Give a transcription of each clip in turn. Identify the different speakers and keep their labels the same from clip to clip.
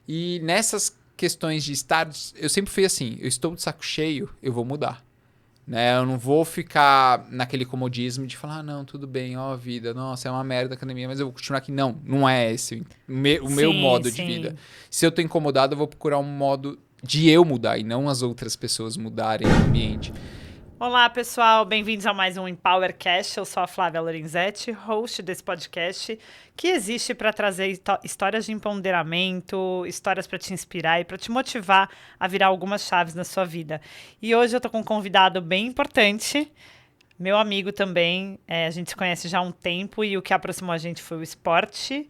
Speaker 1: E nessas questões de estar... Eu sempre fui assim, eu estou de saco cheio, eu vou mudar. Né? Eu não vou ficar naquele comodismo de falar, não, tudo bem, ó, vida, nossa, é uma merda a academia, mas eu vou continuar aqui. Não, não é esse o meu modo de vida. Se eu tô incomodado, eu vou procurar um modo de eu mudar e não as outras pessoas mudarem o ambiente.
Speaker 2: Olá, pessoal, bem-vindos a mais um EmpowerCast. Eu sou a Flávia Lorenzetti, host desse podcast, que existe para trazer histórias de empoderamento, histórias para te inspirar e para te motivar a virar algumas chaves na sua vida. E hoje eu tô com um convidado bem importante, meu amigo também. A gente se conhece já há um tempo e o que aproximou a gente foi o esporte.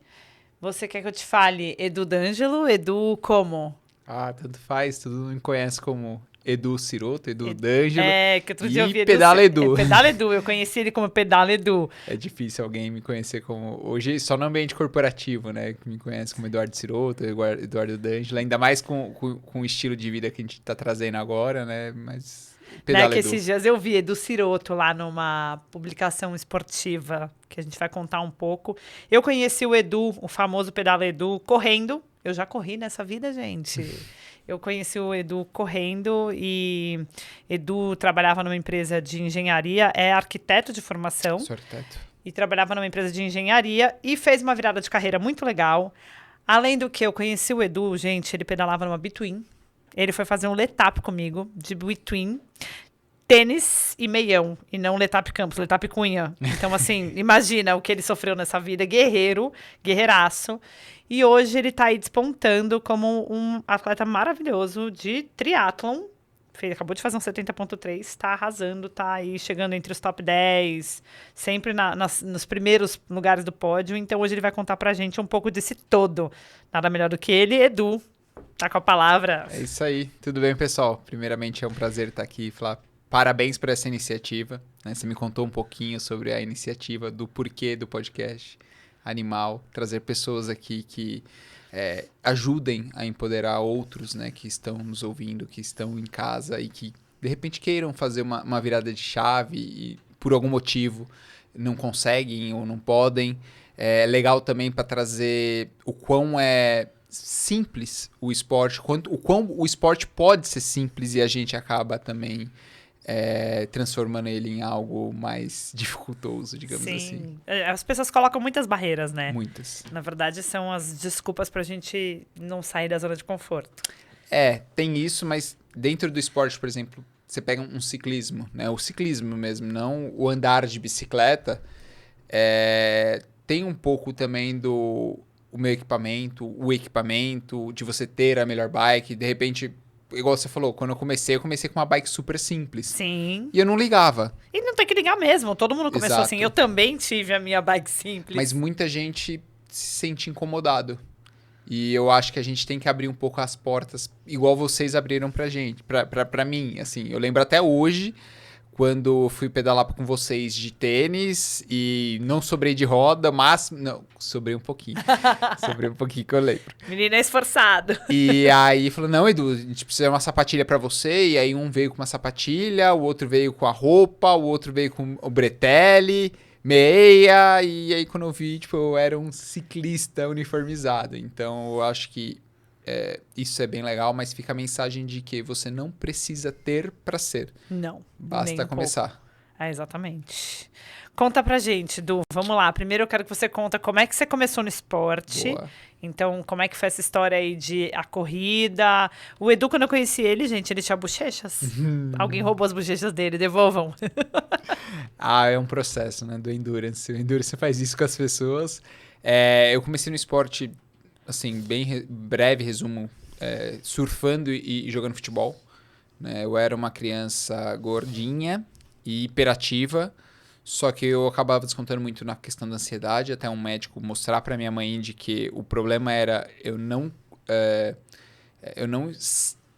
Speaker 2: Você quer que eu te fale Edu D'Angelo? Edu como?
Speaker 1: Ah, tanto faz, todo mundo me conhece como Edu Ciroto, Edu D'Angelo
Speaker 2: que outro dia eu vi
Speaker 1: Pedala Edu.
Speaker 2: Pedala Edu, eu conheci ele como Pedala Edu.
Speaker 1: É difícil alguém me conhecer como... Hoje só no ambiente corporativo, né? Que me conhece como Eduardo Ciroto, Eduardo D'Angelo. Ainda mais com o estilo de vida que a gente tá trazendo agora, né? Mas Pedala
Speaker 2: Que
Speaker 1: Edu.
Speaker 2: esses dias eu vi Edu Ciroto lá numa publicação esportiva, que a gente vai contar um pouco. Eu conheci o Edu, o famoso Pedala Edu, correndo. Eu já corri nessa vida, gente. Eu conheci o Edu correndo e Edu trabalhava numa empresa de engenharia, é arquiteto de formação.
Speaker 1: Sou arquiteto.
Speaker 2: E trabalhava numa empresa de engenharia e fez uma virada de carreira muito legal. Além do que, eu conheci o Edu, gente, ele pedalava numa Between. Ele foi fazer um letap comigo, de Between, tênis e meião, e não letap campus, letap cunha. Então, assim, imagina o que ele sofreu nessa vida, guerreiraço. E hoje ele tá aí despontando como um atleta maravilhoso de triatlon. Acabou de fazer um 70.3, tá arrasando, tá aí chegando entre os top 10, sempre nos primeiros lugares do pódio. Então hoje ele vai contar pra gente um pouco desse todo. Nada melhor do que ele, Edu. Tá com a palavra.
Speaker 1: É isso aí. Tudo bem, pessoal? Primeiramente, é um prazer estar aqui e falar parabéns por essa iniciativa. Né? Você me contou um pouquinho sobre a iniciativa, do porquê do podcast Animal, trazer pessoas aqui que ajudem a empoderar outros, né, que estão nos ouvindo, que estão em casa e que, de repente, queiram fazer uma virada de chave e, por algum motivo, não conseguem ou não podem. É legal também para trazer o quão é simples o esporte, o quão o esporte pode ser simples e a gente acaba também transformando ele em algo mais dificultoso, digamos assim.
Speaker 2: As pessoas colocam muitas barreiras, né?
Speaker 1: Muitas.
Speaker 2: Na verdade, são as desculpas pra gente não sair da zona de conforto.
Speaker 1: Tem isso, mas dentro do esporte, por exemplo, você pega um ciclismo, né? O ciclismo mesmo, não o andar de bicicleta, tem um pouco também do o equipamento, de você ter a melhor bike, de repente... Igual você falou, quando eu comecei com uma bike super simples.
Speaker 2: Sim.
Speaker 1: E eu não ligava.
Speaker 2: E não tem que ligar mesmo, todo mundo começou
Speaker 1: Exato.
Speaker 2: assim. Eu também tive a minha bike simples.
Speaker 1: Mas muita gente se sente incomodado. E eu acho que a gente tem que abrir um pouco as portas, igual vocês abriram pra gente, pra mim, assim. Eu lembro até hoje, quando fui pedalar com vocês de tênis e não sobrei de roda, mas... Não, sobrei um pouquinho. Sobrei um pouquinho que eu lembro.
Speaker 2: Menino é esforçado.
Speaker 1: E aí falou, não, Edu, a gente precisa de uma sapatilha pra você. E aí um veio com uma sapatilha, o outro veio com a roupa, o outro veio com o bretelle, meia. E aí quando eu vi, eu era um ciclista uniformizado. Então eu acho que isso é bem legal, mas fica a mensagem de que você não precisa ter pra ser.
Speaker 2: Não.
Speaker 1: Basta começar.
Speaker 2: Exatamente. Conta pra gente, Du. Vamos lá. Primeiro eu quero que você conta como é que você começou no esporte.
Speaker 1: Boa.
Speaker 2: Então, como é que foi essa história aí de a corrida? O Edu, quando eu conheci ele, gente, ele tinha bochechas. Alguém roubou as bochechas dele, devolvam.
Speaker 1: É um processo, né, do Endurance. O Endurance faz isso com as pessoas. Eu comecei no esporte... assim, bem breve resumo, surfando e jogando futebol. Né? Eu era uma criança gordinha e hiperativa, só que eu acabava descontando muito na questão da ansiedade, até um médico mostrar para minha mãe de que o problema era eu não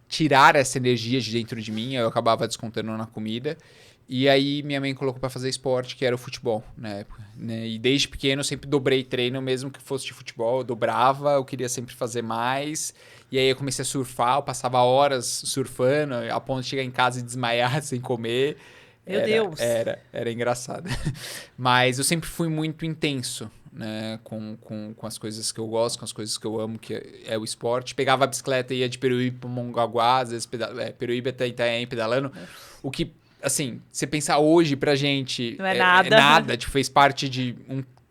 Speaker 1: tirar essa energia de dentro de mim, eu acabava descontando na comida. E aí minha mãe colocou para fazer esporte, que era o futebol, na época. Né? E desde pequeno eu sempre dobrei treino, mesmo que fosse de futebol, eu dobrava, eu queria sempre fazer mais. E aí eu comecei a surfar, eu passava horas surfando, a ponto de chegar em casa e desmaiar sem comer.
Speaker 2: Meu Deus!
Speaker 1: Era engraçado. Mas eu sempre fui muito intenso. né? Com as coisas que eu gosto, com as coisas que eu amo, que é o esporte. Pegava a bicicleta e ia de Peruíbe para Mongaguá, às vezes Peruíbe até Itanhaém pedalando. O que, assim, você pensar hoje pra gente...
Speaker 2: Não é nada.
Speaker 1: É nada, tipo, fez parte de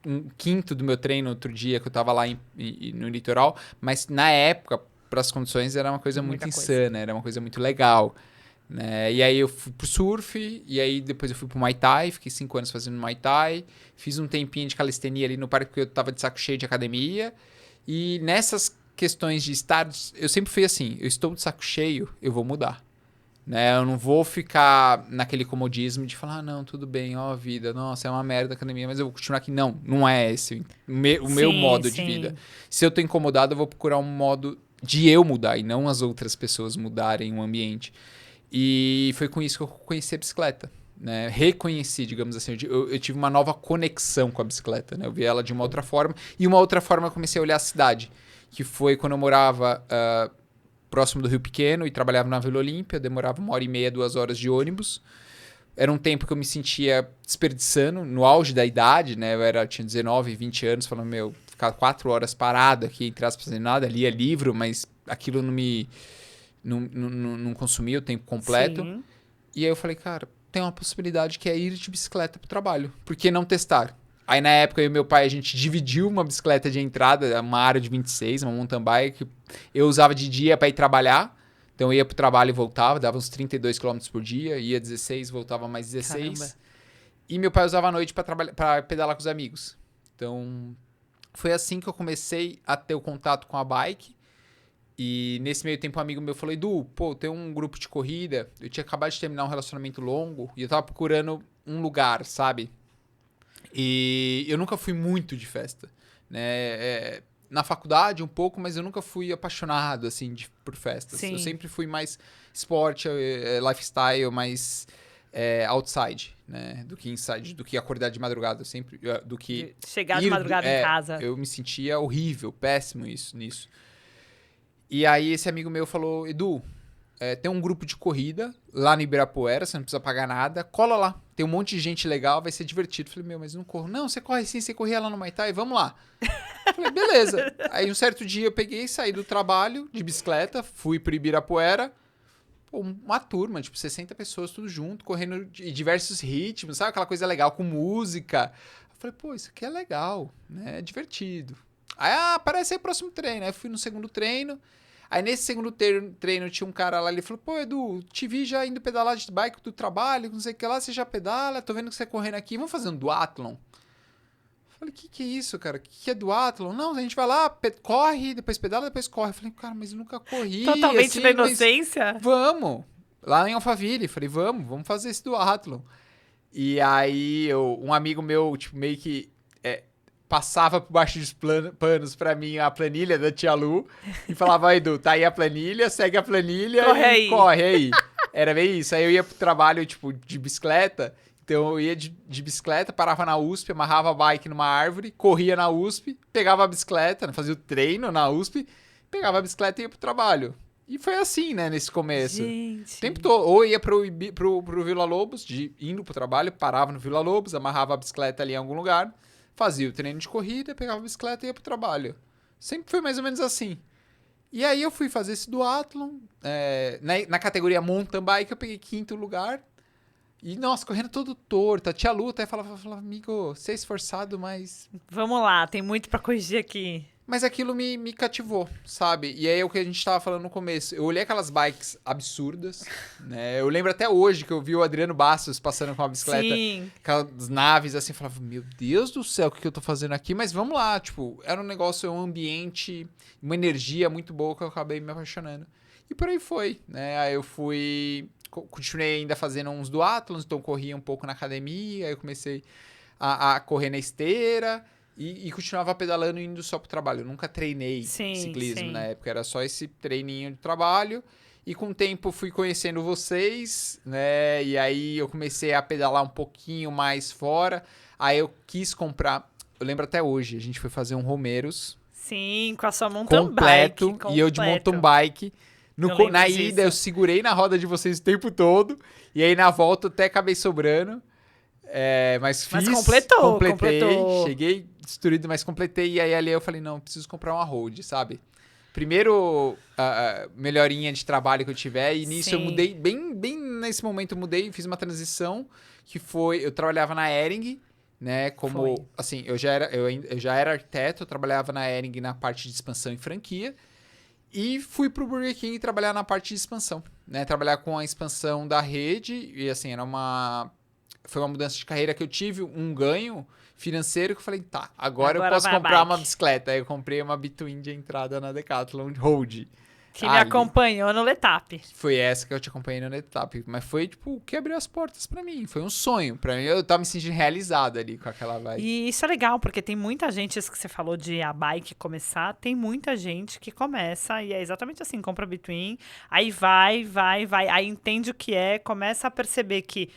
Speaker 1: um quinto do meu treino outro dia que eu tava lá no litoral. Mas na época, para as condições, era uma coisa muito insana, era uma coisa muito legal. Né? E aí eu fui pro surf, e aí depois eu fui pro Muay Thai, fiquei 5 anos fazendo Muay Thai, fiz um tempinho de calistenia ali no parque porque eu tava de saco cheio de academia, e nessas questões de estar, eu sempre fui assim, eu estou de saco cheio, eu vou mudar. Né? Eu não vou ficar naquele comodismo de falar, não, tudo bem, ó, vida, nossa, é uma merda a academia, mas eu vou continuar aqui. Não, não é esse o meu modo de vida. Se eu tô incomodado, eu vou procurar um modo de eu mudar, e não as outras pessoas mudarem o ambiente. E foi com isso que eu conheci a bicicleta, né? Reconheci, digamos assim, eu tive uma nova conexão com a bicicleta, né? Eu vi ela de uma outra forma, e uma outra forma eu comecei a olhar a cidade, que foi quando eu morava próximo do Rio Pequeno e trabalhava na Vila Olímpia, demorava 1h30, 2 horas de ônibus. Era um tempo que eu me sentia desperdiçando, no auge da idade, né? Eu tinha 19, 20 anos, falando, meu, ficar 4 horas parado aqui, entre aspas, fazendo nada, lia livro, mas aquilo não consumia o tempo completo. Sim. E aí eu falei, cara, tem uma possibilidade que é ir de bicicleta pro trabalho. Por que não testar? Aí na época eu e meu pai, a gente dividiu uma bicicleta de entrada, uma área de 26, uma mountain bike. Eu usava de dia para ir trabalhar. Então eu ia pro trabalho e voltava, dava uns 32 km por dia. Ia 16, voltava mais 16. Caramba. E meu pai usava à noite para pedalar com os amigos. Então foi assim que eu comecei a ter o contato com a bike. E nesse meio tempo um amigo meu falou, Edu, pô, tem um grupo de corrida, eu tinha acabado de terminar um relacionamento longo e eu tava procurando um lugar, sabe? E eu nunca fui muito de festa, né? Na faculdade um pouco, mas eu nunca fui apaixonado, assim, por festas. Sim. Eu sempre fui mais esporte, lifestyle, mais outside, né? Do que inside, do que acordar de madrugada, sempre, do que...
Speaker 2: Chegar de madrugada em casa.
Speaker 1: Eu me sentia horrível, péssimo nisso. E aí esse amigo meu falou, Edu, tem um grupo de corrida lá no Ibirapuera, você não precisa pagar nada, cola lá, tem um monte de gente legal, vai ser divertido. Falei, mas não corro. Não, você corre sim, você corria lá no Muay Thai, vamos lá. Falei, beleza. Aí um certo dia eu peguei, saí do trabalho de bicicleta, fui pro Ibirapuera, uma turma, tipo 60 pessoas, tudo junto, correndo em diversos ritmos, sabe aquela coisa legal, com música. Eu falei, pô, isso aqui é legal, né, é divertido. Aí, aparece aí o próximo treino. Aí fui no segundo treino. Aí nesse segundo treino tinha um cara lá, ele falou, pô, Edu, te vi já indo pedalar de bike do trabalho, não sei o que lá, você já pedala, tô vendo que você tá correndo aqui, vamos fazer um duatlon? Falei, que é isso, cara? O que é duatlon? Não, a gente vai lá, corre, depois pedala, depois corre. Falei, cara, mas eu nunca corri.
Speaker 2: Totalmente
Speaker 1: assim,
Speaker 2: da inocência.
Speaker 1: Vamos. Lá em Alphaville. Falei, vamos fazer esse duatlon. E aí um amigo meu, tipo, meio que... passava por baixo dos panos pra mim a planilha da tia Lu e falava, Edu, tá aí a planilha, segue a planilha corre aí. Era bem isso. Aí eu ia pro trabalho, tipo, de bicicleta. Então eu ia de bicicleta, parava na USP, amarrava a bike numa árvore, corria na USP, pegava a bicicleta, fazia o treino na USP, pegava a bicicleta e ia pro trabalho. E foi assim, né, nesse começo.
Speaker 2: Gente.
Speaker 1: O tempo todo. Ou ia pro Vila Lobos, indo pro trabalho, parava no Vila Lobos, amarrava a bicicleta ali em algum lugar, fazia o treino de corrida, pegava a bicicleta e ia pro trabalho. Sempre foi mais ou menos assim. E aí eu fui fazer esse duatlon. Na categoria mountain bike eu peguei 5º lugar. E, nossa, correndo todo torto. A tia Lu até falava, amigo, você é esforçado, mas...
Speaker 2: Vamos lá, tem muito pra corrigir aqui.
Speaker 1: Mas aquilo me cativou, sabe? E aí é o que a gente tava falando no começo. Eu olhei aquelas bikes absurdas, né? Eu lembro até hoje que eu vi o Adriano Bastos passando com uma bicicleta.
Speaker 2: Sim.
Speaker 1: Aquelas naves assim, falava, meu Deus do céu, o que eu tô fazendo aqui? Mas vamos lá, tipo, era um negócio, um ambiente, uma energia muito boa que eu acabei me apaixonando. E por aí foi, né? Aí eu continuei ainda fazendo uns duatlons, então corria um pouco na academia, aí eu comecei a correr na esteira... E continuava pedalando e indo só pro trabalho. Eu nunca treinei ciclismo na época. Era só esse treininho de trabalho. E com o tempo fui conhecendo vocês, né? E aí eu comecei a pedalar um pouquinho mais fora. Aí eu quis comprar... Eu lembro até hoje. A gente foi fazer um Romeiros.
Speaker 2: Sim, com a sua mountain
Speaker 1: completo,
Speaker 2: bike.
Speaker 1: E eu de mountain bike. Na ida eu segurei na roda de vocês o tempo todo. E aí na volta até acabei sobrando. Mas
Speaker 2: Mas
Speaker 1: fiz, completei,
Speaker 2: completou.
Speaker 1: cheguei destruído, mas completei. E aí ali eu falei, não, preciso comprar uma hold, sabe? Primeiro melhorinha de trabalho que eu tiver. E nisso eu
Speaker 2: Sim.
Speaker 1: mudei, bem nesse momento eu mudei, fiz uma transição que foi, eu trabalhava na Hering, né? Como,
Speaker 2: Foi.
Speaker 1: assim, eu já era arquiteto, eu trabalhava na Hering na parte de expansão e franquia. E fui pro Burger King trabalhar na parte de expansão, né? Trabalhar com a expansão da rede. E assim, foi uma mudança de carreira que eu tive um ganho financeiro que eu falei, tá, agora eu
Speaker 2: Agora
Speaker 1: posso
Speaker 2: vai a
Speaker 1: comprar uma
Speaker 2: bike.
Speaker 1: bicicleta. Aí eu comprei uma Between de entrada na Decathlon Road.
Speaker 2: Que me
Speaker 1: Ali.
Speaker 2: acompanhou no Letap.
Speaker 1: Foi essa que eu te acompanhei no Netap. Mas foi, tipo, o que abriu as portas pra mim. Foi um sonho. Pra mim, eu tava me sentindo realizado ali com aquela vibe.
Speaker 2: E isso é legal, porque tem muita gente, isso que você falou de a bike começar, tem muita gente que começa e é exatamente assim, compra Between, aí vai, aí entende o que é, começa a perceber que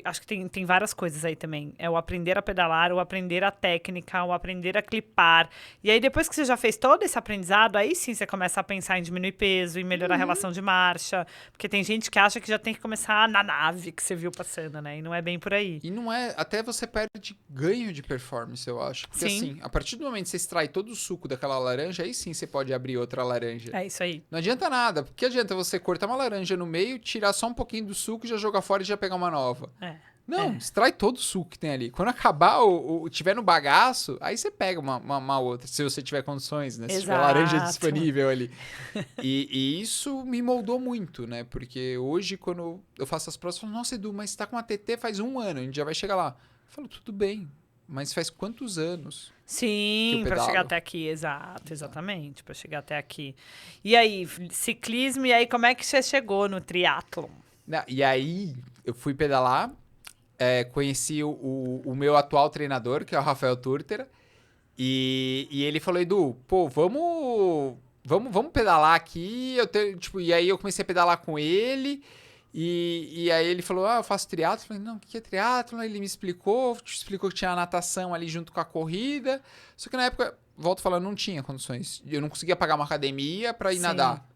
Speaker 2: acho que tem várias coisas aí também. É o aprender a pedalar, o aprender a técnica, o aprender a clipar. E aí, depois que você já fez todo esse aprendizado, aí sim você começa a pensar em diminuir peso, em melhorar a relação de marcha. Porque tem gente que acha que já tem que começar na nave que você viu passando, né? E não é bem por aí.
Speaker 1: E não é. Até você perde ganho de performance, eu acho. Porque
Speaker 2: Sim.
Speaker 1: assim, a partir do momento que você extrai todo o suco daquela laranja, aí sim você pode abrir outra laranja.
Speaker 2: É isso aí.
Speaker 1: Não adianta nada. Porque adianta você cortar uma laranja no meio, tirar só um pouquinho do suco, já jogar fora e já pegar uma nova. Não, extrai todo o suco que tem ali. Quando acabar, tiver no bagaço, aí você pega uma outra, se você tiver condições, né? Se tiver laranja
Speaker 2: Exato.
Speaker 1: disponível ali. E isso me moldou muito, né? Porque hoje, quando eu faço as provas, eu falo, nossa, Edu, mas você tá com uma TT faz 1 ano, a gente já vai chegar lá. Eu falo, tudo bem, mas faz quantos anos? Que
Speaker 2: Sim,
Speaker 1: eu
Speaker 2: para
Speaker 1: pedalo.
Speaker 2: chegar até aqui, exatamente, para chegar até aqui. E aí, ciclismo, e aí como é que você chegou no triatlon?
Speaker 1: E aí, eu fui pedalar, conheci o meu atual treinador, que é o Rafael Turtera, e ele falou, Edu, pô, vamos pedalar aqui. E aí eu comecei a pedalar com ele. E aí ele falou, eu faço triatlo. Eu falei, não, o que é triatlo? Ele me explicou que tinha a natação ali junto com a corrida. Só que na época, volto falando, não tinha condições. Eu não conseguia pagar uma academia pra ir
Speaker 2: Sim.
Speaker 1: nadar.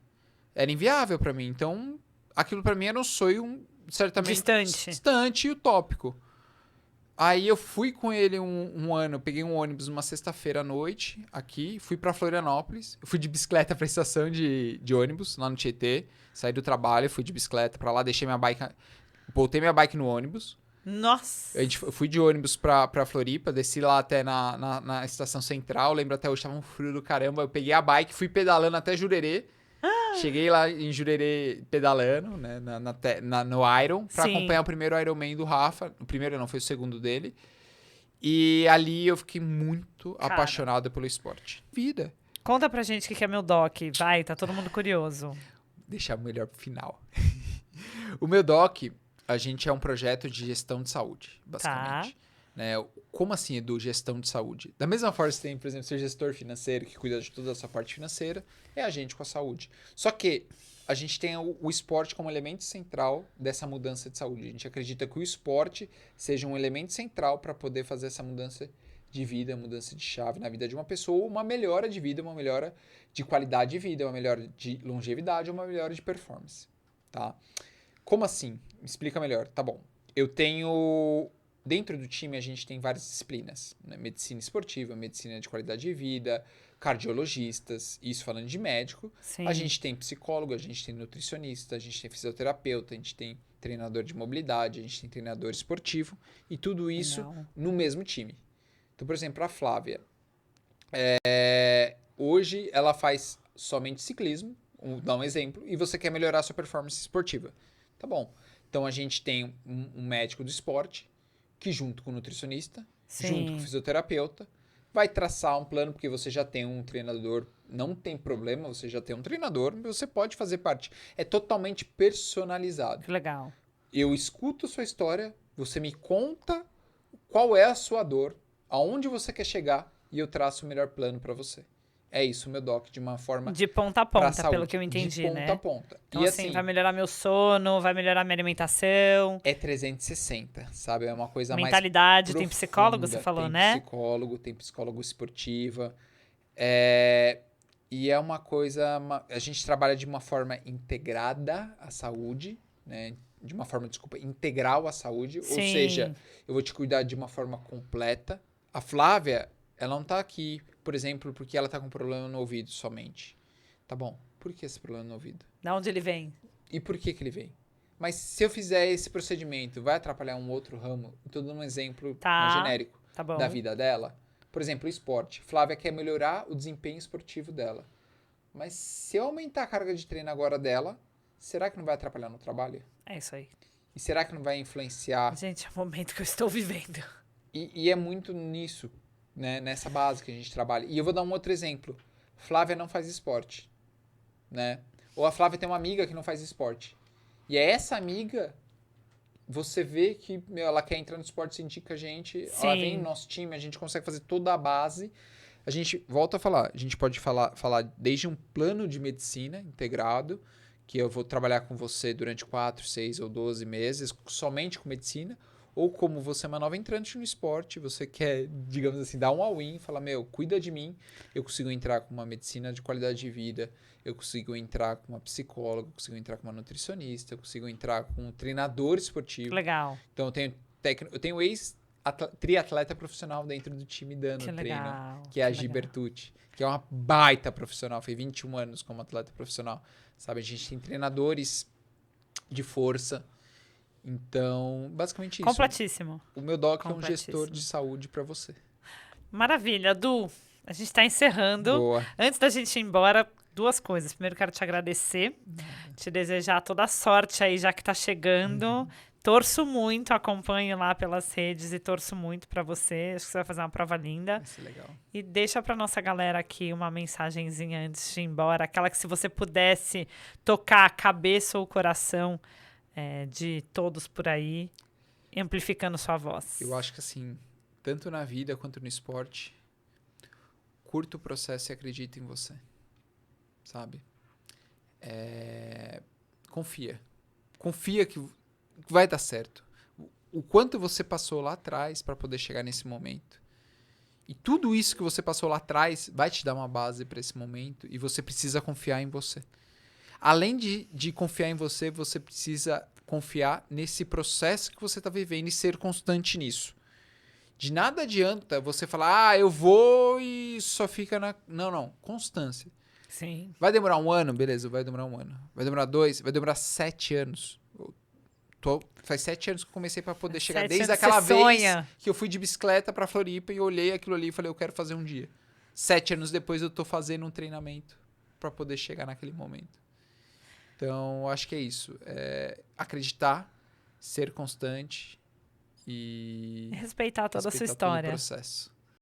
Speaker 1: Era inviável pra mim. Então, aquilo pra mim era um sonho certamente distante e utópico. Aí eu fui com ele um ano, peguei um ônibus uma sexta-feira à noite aqui, fui pra Florianópolis. Eu fui de bicicleta pra estação de ônibus lá no Tietê. Saí do trabalho, fui de bicicleta pra lá, deixei minha bike, voltei minha bike no ônibus.
Speaker 2: Nossa!
Speaker 1: Eu fui de ônibus pra Floripa, desci lá até na estação central. Lembro até hoje, tava um frio do caramba. Eu peguei a bike, fui pedalando até Jurerê. Cheguei lá em Jurerê pedalando, né, no Iron, pra
Speaker 2: Sim.
Speaker 1: acompanhar o primeiro Ironman do Rafa. O primeiro não, foi o segundo dele. E ali eu fiquei muito apaixonado pelo esporte. Vida.
Speaker 2: Conta pra gente o que é meu doc, vai, tá todo mundo curioso.
Speaker 1: Deixar melhor pro final. O meu doc, a gente é um projeto de gestão de saúde, basicamente. Né? Como assim, Edu, gestão de saúde? Da mesma forma que você tem, por exemplo, ser gestor financeiro, que cuida de toda essa parte financeira, é a gente com a saúde. Só que a gente tem o esporte como elemento central dessa mudança de saúde. A gente acredita que o esporte seja um elemento central para poder fazer essa mudança de vida, mudança de chave na vida de uma pessoa, uma melhora de vida, uma melhora de qualidade de vida, uma melhora de longevidade, uma melhora de performance. Tá? Como assim? Me explica melhor. Tá bom. Eu tenho... Dentro do time, a gente tem várias disciplinas. Né? Medicina esportiva, medicina de qualidade de vida, cardiologistas, isso falando de médico.
Speaker 2: Sim.
Speaker 1: A gente tem psicólogo, a gente tem nutricionista, a gente tem fisioterapeuta, a gente tem treinador de mobilidade, a gente tem treinador esportivo. E tudo isso no mesmo time. Então, por exemplo, a Flávia. Hoje, ela faz somente ciclismo, vou dar um exemplo, e você quer melhorar a sua performance esportiva. Tá bom. Então, a gente tem um médico do esporte, que junto com o nutricionista, junto com o fisioterapeuta, vai traçar um plano, porque você já tem um treinador, não tem problema, você já tem um treinador, você pode fazer parte. É totalmente personalizado.
Speaker 2: Que legal.
Speaker 1: Eu escuto a sua história, você me conta qual é a sua dor, aonde você quer chegar, e eu traço o melhor plano para você. É isso, meu doc, de uma forma...
Speaker 2: De ponta a ponta, pelo que eu entendi,
Speaker 1: né? De ponta a ponta.
Speaker 2: Então, assim, vai melhorar meu sono, vai melhorar minha alimentação.
Speaker 1: É 360, sabe? É uma coisa
Speaker 2: mentalidade,
Speaker 1: mais
Speaker 2: tem psicólogo, você falou, né?
Speaker 1: Tem psicólogo esportiva. E é uma coisa... A gente trabalha de uma forma integrada à saúde, né? De uma forma, desculpa, integral à saúde. Ou
Speaker 2: Sim.
Speaker 1: seja, eu vou te cuidar de uma forma completa. A Flávia, ela não tá aqui, por exemplo, porque ela tá com problema no ouvido somente. Tá bom, por que esse problema no ouvido?
Speaker 2: Da onde ele vem?
Speaker 1: E por que ele vem? Mas se eu fizer esse procedimento, vai atrapalhar um outro ramo? Estou dando um exemplo mais genérico
Speaker 2: Tá bom.
Speaker 1: da vida dela. Por exemplo, o esporte. Flávia quer melhorar o desempenho esportivo dela. Mas se eu aumentar a carga de treino agora dela, será que não vai atrapalhar no trabalho?
Speaker 2: É isso aí.
Speaker 1: E será que não vai influenciar?
Speaker 2: Gente, é o momento que eu estou vivendo.
Speaker 1: E é muito nisso, né? Nessa base que a gente trabalha. E eu vou dar um outro exemplo. Flávia não faz esporte, né? Ou a Flávia tem uma amiga que não faz esporte. E é essa amiga, você vê que ela quer entrar no esporte, se indica a gente, ela vem no nosso time, a gente consegue fazer toda a base. A gente volta a falar, a gente pode falar desde um plano de medicina integrado, que eu vou trabalhar com você durante 4, 6 ou 12 meses, somente com medicina, ou como você é uma nova entrante no esporte, você quer, digamos assim, dar um all-in, falar, cuida de mim, eu consigo entrar com uma medicina de qualidade de vida, eu consigo entrar com uma psicóloga, eu consigo entrar com uma nutricionista, eu consigo entrar com um treinador esportivo.
Speaker 2: Legal.
Speaker 1: Então, eu tenho ex-triatleta profissional dentro do time dando treino,
Speaker 2: Legal,
Speaker 1: que é a Gi Bertucci, que é uma baita profissional, foi 21 anos como atleta profissional. Sabe, a gente tem treinadores de força. Então, basicamente isso.
Speaker 2: Completíssimo.
Speaker 1: O meu doc é um gestor de saúde para você.
Speaker 2: Maravilha, Du. A gente está encerrando.
Speaker 1: Boa.
Speaker 2: Antes da gente ir embora, 2 coisas. Primeiro, quero te agradecer, te desejar toda a sorte aí, já que tá chegando. Torço muito, acompanho lá pelas redes e torço muito para você. Acho que você vai fazer uma prova linda.
Speaker 1: Vai ser legal.
Speaker 2: E deixa para nossa galera aqui uma mensagenzinha antes de ir embora. Aquela que se você pudesse tocar a cabeça ou o coração de todos por aí, amplificando sua voz.
Speaker 1: Eu acho que assim, tanto na vida quanto no esporte, curta o processo e acredita em você. Sabe? Confia. Confia que vai dar certo. O quanto você passou lá atrás para poder chegar nesse momento. E tudo isso que você passou lá atrás vai te dar uma base para esse momento e você precisa confiar em você. Além de confiar em você, você precisa confiar nesse processo que você está vivendo e ser constante nisso. De nada adianta você falar, eu vou e só fica na... Não. Constância.
Speaker 2: Sim.
Speaker 1: Vai demorar 1 ano? Beleza, vai demorar 1 ano. Vai demorar 2? Vai demorar 7 anos. Faz 7 anos que eu comecei para poder chegar. Desde aquela vez que eu fui de bicicleta para Floripa e olhei aquilo ali e falei, eu quero fazer um dia. 7 anos depois eu tô fazendo um treinamento para poder chegar naquele momento. Então, acho que é isso. Acreditar, ser constante e
Speaker 2: respeitar toda a sua
Speaker 1: todo o
Speaker 2: história.
Speaker 1: processo.